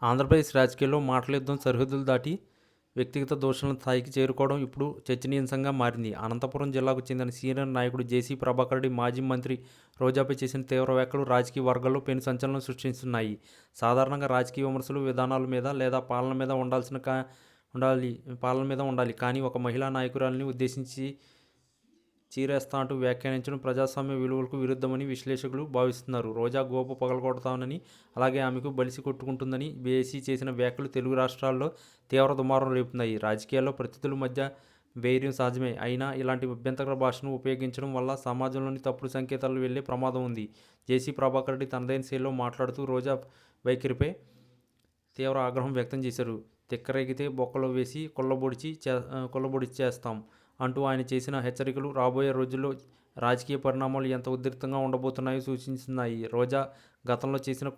ఆంధ్రప్రదేశ్ రాజకీయాల్లో మాటల యుద్ధం సరిహద్దులు దాటి వ్యక్తిగత దూషణల స్థాయికి చేరుకోవడం ఇప్పుడు చర్చనీయాంశంగా మారింది. అనంతపురం జిల్లాకు చెందిన సీనియర్ నాయకుడు జేసీ ప్రభాకర్ రెడ్డి మాజీ మంత్రి రోజాపై చేసిన తీవ్ర వ్యాఖ్యలు రాజకీయ వర్గాల్లో పెను సంచలనం సృష్టిస్తున్నాయి. సాధారణంగా రాజకీయ విమర్శలు విధానాల మీద లేదా పాలన మీద ఉండాలి. కానీ ఒక మహిళా నాయకురాలిని ఉద్దేశించి చీరేస్తా అంటూ వ్యాఖ్యానించడం ప్రజాస్వామ్య విలువలకు విరుద్ధమని విశ్లేషకులు భావిస్తున్నారు. రోజా గోపు పగలగొడతానని, అలాగే ఆమెకు బలిసి కొట్టుకుంటుందని బేసీ చేసిన వ్యాఖ్యలు తెలుగు రాష్ట్రాల్లో తీవ్ర దుమారం రేపుతున్నాయి. రాజకీయాల్లో ప్రతితుల మధ్య వైర్యం సహజమే. అయినా ఇలాంటి అభ్యంతర భాషను ఉపయోగించడం వల్ల సమాజంలోని తప్పుడు సంకేతాలు వెళ్లే ప్రమాదం ఉంది. జేసీ ప్రభాకర్ రెడ్డి తనదైన శైలిలో మాట్లాడుతూ రోజా వైఖరిపై తీవ్ర ఆగ్రహం వ్యక్తం చేశారు. తిక్కరేగితే బొక్కలో వేసి కొల్లబొడిచేస్తాం అంటూ ఆయన చేసిన హెచ్చరికలు రాబోయే రోజుల్లో రాజకీయ పరిణామాలు ఎంత ఉధృతంగా ఉండబోతున్నాయో సూచిస్తున్నాయి. రోజా గతంలో చేసిన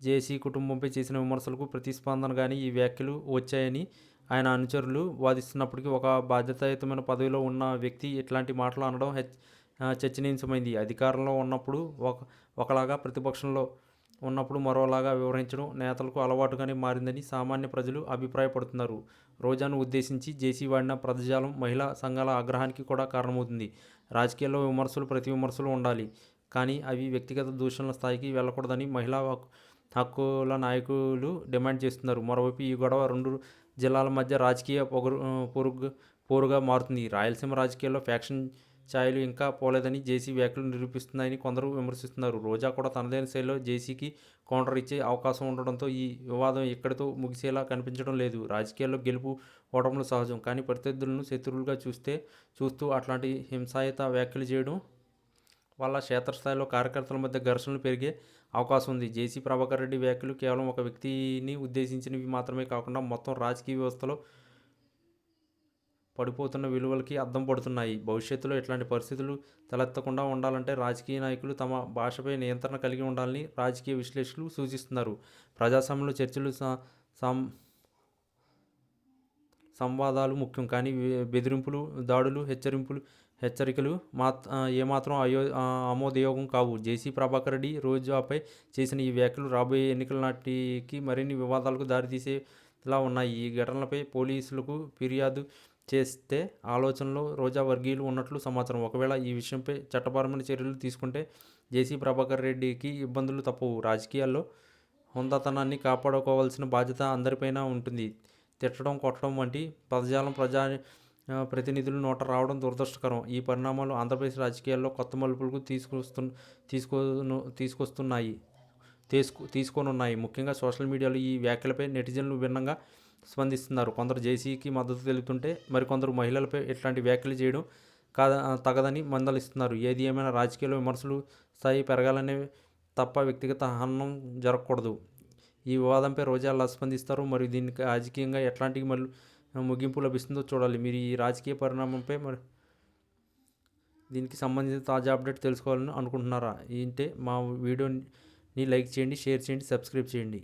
జేసీ కుటుంబంపై చేసిన విమర్శలకు ప్రతిస్పందనగానే ఈ వ్యాఖ్యలు వచ్చాయని ఆయన అనుచరులు వాదిస్తున్నప్పటికీ, ఒక బాధ్యతాయుతమైన పదవిలో ఉన్న వ్యక్తి ఇట్లాంటి మాటలు అనడం చర్చనీయాంశమైంది. అధికారంలో ఉన్నప్పుడు ఒకలాగా, ప్రతిపక్షంలో ఉన్నప్పుడు మరోలాగా వ్యవహరించడం నేతలకు అలవాటుగానే మారిందని సామాన్య ప్రజలు అభిప్రాయపడుతున్నారు. రోజాను ఉద్దేశించి జేసీ వాడిన పదజాలం మహిళా సంఘాల ఆగ్రహానికి కూడా కారణమవుతుంది. రాజకీయాల్లో విమర్శలు ప్రతి విమర్శలు ఉండాలి, కానీ అవి వ్యక్తిగత దూషణల స్థాయికి వెళ్లకూడదని మహిళా హక్కుల నాయకులు డిమాండ్ చేస్తున్నారు. మరోవైపు ఈ గొడవ రెండు జిల్లాల మధ్య రాజకీయ పోరుగా మారుతుంది. రాయలసీమ రాజకీయాల్లో ఫ్యాక్షన్ ఛాయలు ఇంకా పోలేదని జేసీ వ్యాఖ్యలు నిరూపిస్తున్నాయని కొందరు విమర్శిస్తున్నారు. రోజా కూడా తనదైన శైలిలో జేసీకి కౌంటర్ ఇచ్చే అవకాశం ఉండడంతో ఈ వివాదం ఇక్కడితో ముగిసేలా కనిపించడం లేదు. రాజకీయాల్లో గెలుపు ఓటములు సహజం, కానీ ప్రత్యర్థులను శత్రువులుగా చూస్తూ అట్లాంటి హింసాయుత వ్యాఖ్యలు చేయడం వల్ల క్షేత్రస్థాయిలో కార్యకర్తల మధ్య ఘర్షణలు పెరిగే అవకాశం ఉంది. జేసీ ప్రభాకర్ రెడ్డి వ్యాఖ్యలు కేవలం ఒక వ్యక్తిని ఉద్దేశించినవి మాత్రమే కాకుండా మొత్తం రాజకీయ వ్యవస్థలో పడిపోతున్న విలువలకి అద్దం పడుతున్నాయి. భవిష్యత్తులో ఇట్లాంటి పరిస్థితులు తలెత్తకుండా ఉండాలంటే రాజకీయ నాయకులు తమ భాషపై నియంత్రణ కలిగి ఉండాలని రాజకీయ విశ్లేషకులు సూచిస్తున్నారు. ప్రజాస్వామ్యంలో చర్చలు, సంవాదాలు ముఖ్యం, కానీ బెదిరింపులు, దాడులు, హెచ్చరికలు ఏమాత్రం ఆమోదయోగం కావు. జేసీ ప్రభాకర్ రెడ్డి రోజాపై చేసిన ఈ వ్యాఖ్యలు రాబోయే ఎన్నికల నాటికి మరిన్ని వివాదాలకు దారితీసేలా ఉన్నాయి. ఈ ఘటనలపై పోలీసులకు ఫిర్యాదు చేస్తే ఆలోచనలో రోజా వర్గీయులు ఉన్నట్లు సమాచారం. ఒకవేళ ఈ విషయంపై చట్టపరమైన చర్యలు తీసుకుంటే జేసీ ప్రభాకర్ రెడ్డికి ఇబ్బందులు తప్పవు. రాజకీయాల్లో హుందాతనాన్ని కాపాడుకోవాల్సిన బాధ్యత అందరిపైన ఉంటుంది. తిట్టడం, కొట్టడం వంటి పదజాలం ప్రతినిధుల నోట రావడం దురదృష్టకరం. ఈ పరిణామాలు ఆంధ్రప్రదేశ్ రాజకీయాల్లో కొత్త మలుపులకు తీసుకోనున్నాయి. ముఖ్యంగా సోషల్ మీడియాలో ఈ వ్యాఖ్యలపై నెటిజన్లు భిన్నంగా స్పందిస్తున్నారు. కొందరు జేసీకి మద్దతు తెలుపుతుంటే, మరికొందరు మహిళలపై ఇట్లాంటి వ్యాఖ్యలు చేయడం తగదని మందలిస్తున్నారు. ఏది ఏమైనా రాజకీయాల్లో విమర్శలు స్థాయి పెరగాలనే తప్ప వ్యక్తిగత హననం జరగకూడదు. ఈ వివాదంపై రోజా ఎలా స్పందిస్తారు, మరియు దీనికి రాజకీయంగా ఎట్లాంటి ముగింపు లభిస్తుందో చూడాలి. మీరు ఈ రాజకీయ పరిణామంపై దీనికి సంబంధించిన తాజా అప్డేట్ తెలుసుకోవాలని అనుకుంటున్నారా? ఏంటే మా వీడియోని లైక్ చేయండి, షేర్ చేయండి, సబ్స్క్రైబ్ చేయండి.